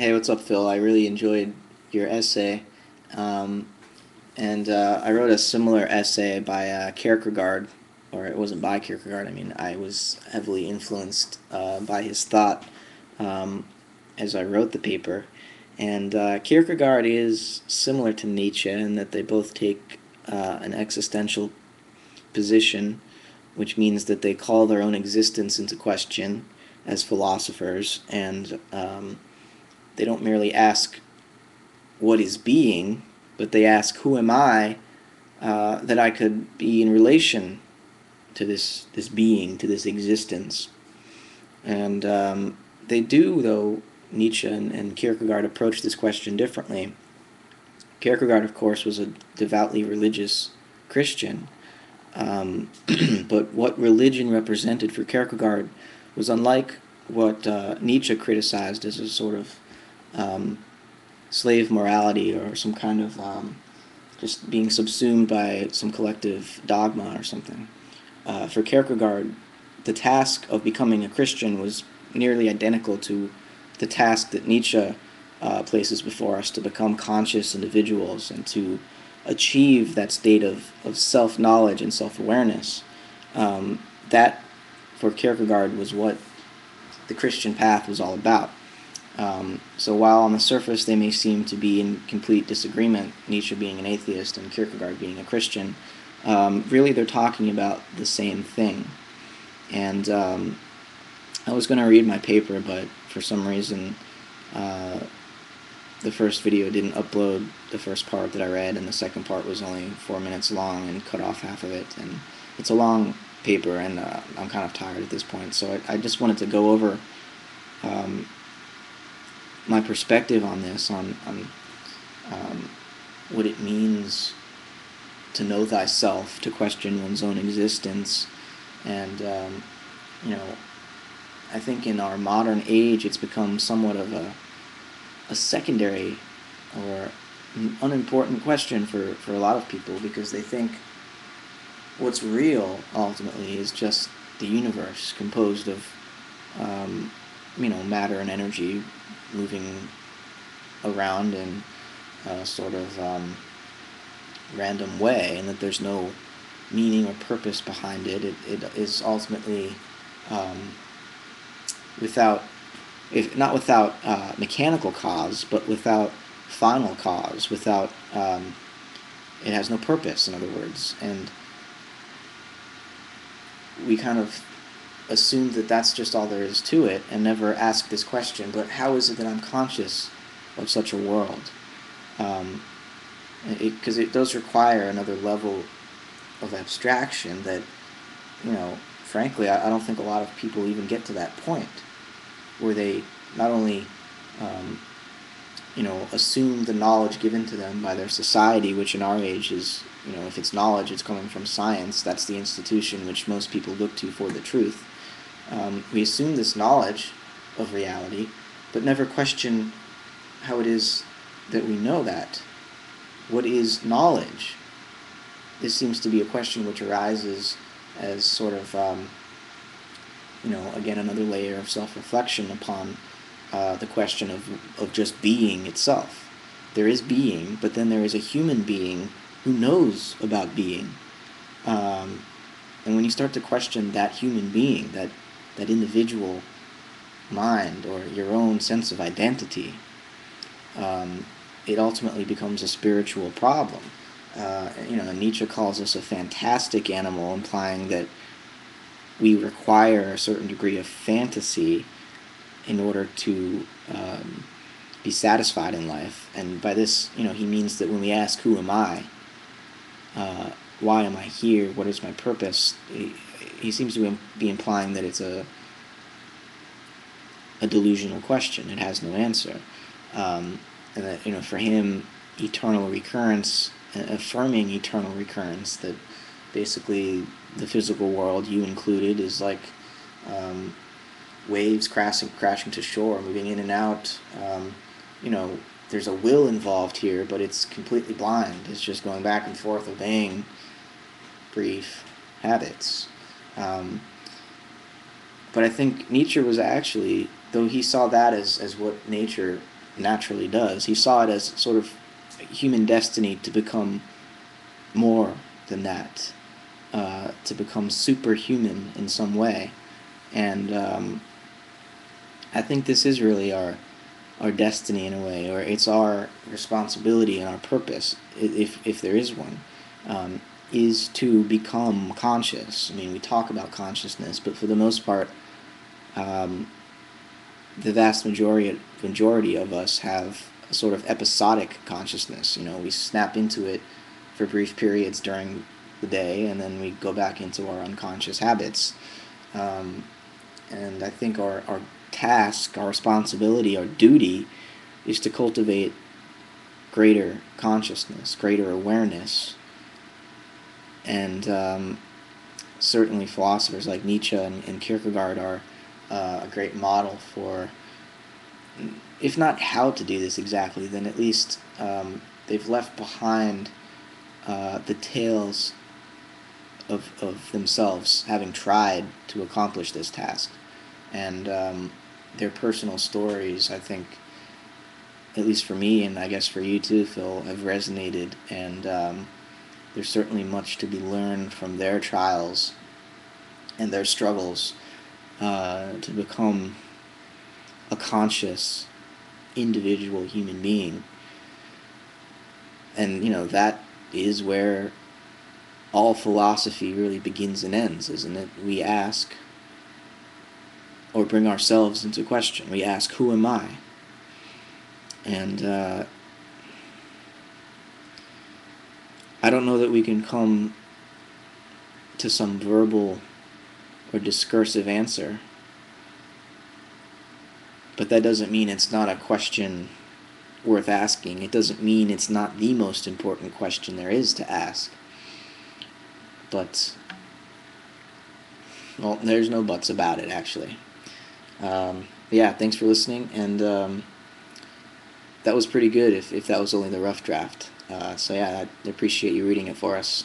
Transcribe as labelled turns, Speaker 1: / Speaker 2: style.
Speaker 1: Hey, what's up, Phil? I really enjoyed your essay. Um, I wrote a similar essay by Kierkegaard, or it wasn't by Kierkegaard. I mean, I was heavily influenced by his thought um, as I wrote the paper. Kierkegaard is similar to Nietzsche in that they both take an existential position, which means that they call their own existence into question as philosophers, and they don't merely ask what is being, but they ask, who am I that I could be in relation to this being, to this existence? And they do, though, Nietzsche and Kierkegaard approach this question differently. Kierkegaard, of course, was a devoutly religious Christian, but what religion represented for Kierkegaard was unlike what Nietzsche criticized as a sort of um, slave morality or some kind of just being subsumed by some collective dogma or something. For Kierkegaard, the task of becoming a Christian was nearly identical to the task that Nietzsche places before us to become conscious individuals and to achieve that state of self-knowledge and self-awareness. That, for Kierkegaard, was what the Christian path was all about. So while on the surface they may seem to be in complete disagreement, Nietzsche being an atheist and Kierkegaard being a Christian, really they're talking about the same thing. And I was going to read my paper, but for some reason uh, the first video didn't upload the first part that I read, and the second part was only 4 minutes long and cut off half of it. And it's a long paper, and I'm kind of tired at this point, so I just wanted to go over um, my perspective on this, on what it means to know thyself, to question one's own existence. And, you know, I think in our modern age it's become somewhat of a secondary or an unimportant question for a lot of people, because they think what's real ultimately is just the universe composed of matter and energy moving around in a sort of random way, and that there's no meaning or purpose behind it. It is ultimately um, without, if not without mechanical cause, but without final cause, without it has no purpose, in other words. And we kind of assume that that's just all there is to it, and never ask this question, but how is it that I'm conscious of such a world? Because it does require another level of abstraction that, frankly, I don't think a lot of people even get to that point, where they not only um, assume the knowledge given to them by their society, which in our age is, if it's knowledge, it's coming from science. That's the institution which most people look to for the truth. We assume this knowledge of reality, but never question how it is that we know that. What is knowledge? This seems to be a question which arises as sort of, again, another layer of self-reflection upon the question of just being itself. There is being, but then there is a human being who knows about being. And when you start to question that human being, that individual mind, or your own sense of identity, it ultimately becomes a spiritual problem. Nietzsche calls us a fantastic animal, implying that we require a certain degree of fantasy in order to be satisfied in life. And by this, he means that when we ask, who am I? Why am I here? What is my purpose? He seems to be implying that it's a delusional question. It has no answer. And that, for him, eternal recurrence, affirming eternal recurrence, that basically the physical world, you included, is like waves crashing to shore, moving in and out. There's a will involved here, but it's completely blind. It's just going back and forth, obeying brief habits. But I think Nietzsche was actually, though he saw that as what naturally does. He saw it as sort of human destiny to become more than that, to become superhuman in some way. And I think this is really our destiny in a way, or it's our responsibility and our purpose, if there is one, is to become conscious. I mean, we talk about consciousness, but for the most part, the vast majority of us have a sort of episodic consciousness. You know, we snap into it for brief periods during the day, and then we go back into our unconscious habits. And I think our task, our responsibility, our duty is to cultivate greater consciousness, greater awareness. And certainly philosophers like Nietzsche and Kierkegaard are a great model for, if not how to do this exactly, then at least they've left behind the tales of themselves having tried to accomplish this task. And their personal stories, I think, at least for me, and I guess for you too, Phil, have resonated. And there's certainly much to be learned from their trials and their struggles to become a conscious individual human being. And, you know, that is where all philosophy really begins and ends, isn't it? We ask, or bring ourselves into question. We ask, who am I? And I don't know that we can come to some verbal or discursive answer, but that doesn't mean it's not a question worth asking. It doesn't mean it's not the most important question there is to ask. But, well, there's no buts about it, actually. Yeah, thanks for listening, and that was pretty good if that was only the rough draft. So yeah, I appreciate you reading it for us.